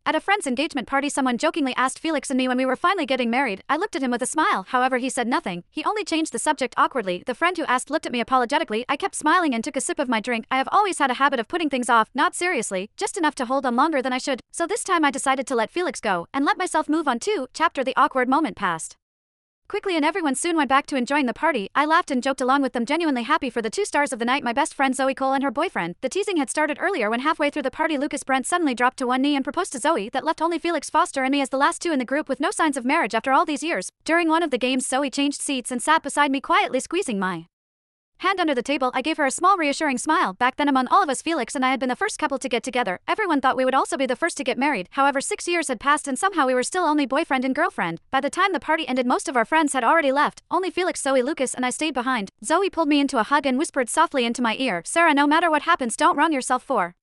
At a friend's engagement party, someone jokingly asked Felix and me when we were finally getting married. I looked at him with a smile, however he said nothing. He only changed the subject awkwardly. The friend who asked looked at me apologetically. I kept smiling and took a sip of my drink. I have always had a habit of putting things off, not seriously, just enough to hold on longer than I should. So this time I decided to let Felix go, and let myself move on too. Chapter The awkward moment passed quickly and everyone soon went back to enjoying the party. I laughed and joked along with them, genuinely happy for the two stars of the night, my best friend Zoe Cole and her boyfriend. The teasing had started earlier when halfway through the party Lucas Brent suddenly dropped to one knee and proposed to Zoe. That left only Felix Foster and me as the last two in the group with no signs of marriage after all these years. During one of the games Zoe changed seats and sat beside me, quietly squeezing my hand under the table. I gave her a small reassuring smile. Back then among all of us, Felix and I had been the first couple to get together. Everyone thought we would also be the first to get married. However, 6 years had passed and somehow we were still only boyfriend and girlfriend. By the time the party ended, most of our friends had already left. Only Felix, Zoe, Lucas and I stayed behind. Zoe pulled me into a hug and whispered softly into my ear, "Sarah, no matter what happens, don't wrong yourself for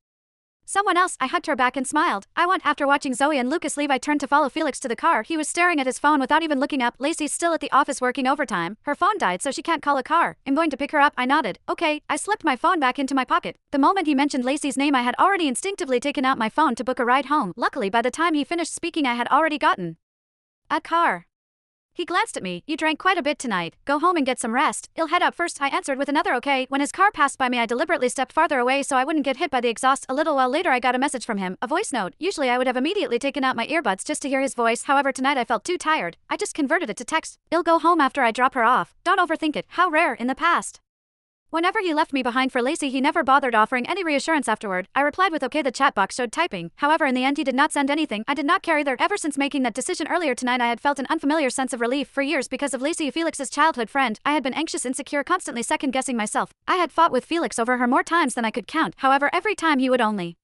someone else." I hugged her back and smiled. After watching Zoe and Lucas leave, I turned to follow Felix to the car. He was staring at his phone without even looking up. Lacey's still at the office working overtime. Her phone died so she can't call a car. I'm going to pick her up. I nodded. Okay. I slipped my phone back into my pocket. The moment he mentioned Lacey's name, I had already instinctively taken out my phone to book a ride home. Luckily, by the time he finished speaking, I had already gotten a car. He glanced at me. "You drank quite a bit tonight. Go home and get some rest. I'll head out first," I answered with another okay. When his car passed by me, I deliberately stepped farther away so I wouldn't get hit by the exhaust. A little while later, I got a message from him, a voice note. Usually I would have immediately taken out my earbuds just to hear his voice. However, tonight I felt too tired. I just converted it to text. "I'll go home after I drop her off. Don't overthink it." How rare in the past. Whenever he left me behind for Lacey, he never bothered offering any reassurance afterward. I replied with okay. The chat box showed typing. However, in the end he did not send anything. I did not care either. Ever since making that decision earlier tonight, I had felt an unfamiliar sense of relief. For years, because of Lacey, Felix's childhood friend, I had been anxious, insecure, constantly second-guessing myself. I had fought with Felix over her more times than I could count. However, every time he would only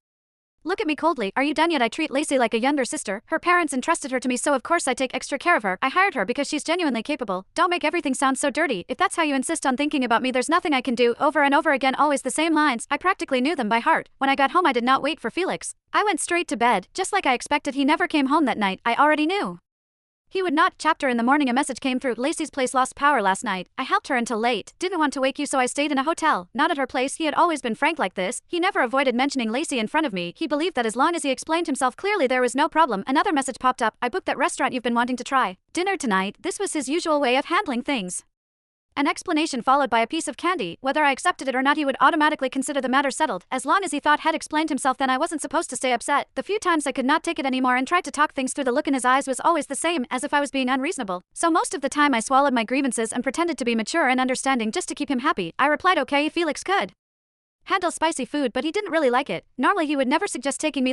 look at me coldly. "Are you done yet?" I treat Lacey like a younger sister. Her parents entrusted her to me, so of course I take extra care of her. I hired her because she's genuinely capable. Don't make everything sound so dirty. If that's how you insist on thinking about me, there's nothing I can do. Over and over again, always the same lines. I practically knew them by heart. When I got home, I did not wait for Felix. I went straight to bed. Just like I expected, he never came home that night. I already knew he would not. Chapter in the morning, a message came through. "Lacey's place lost power last night. I helped her until late. Didn't want to wake you, so I stayed in a hotel. Not at her place." He had always been frank like this. He never avoided mentioning Lacey in front of me. He believed that as long as he explained himself clearly, there was no problem. Another message popped up. "I booked that restaurant you've been wanting to try. Dinner tonight." This was his usual way of handling things. An explanation followed by a piece of candy. Whether I accepted it or not, he would automatically consider the matter settled. As long as he thought had explained himself, then I wasn't supposed to stay upset. The few times I could not take it anymore and tried to talk things through, the look in his eyes was always the same, as if I was being unreasonable. So most of the time I swallowed my grievances and pretended to be mature and understanding just to keep him happy. I replied okay. Felix could handle spicy food, but he didn't really like it. Normally he would never suggest taking me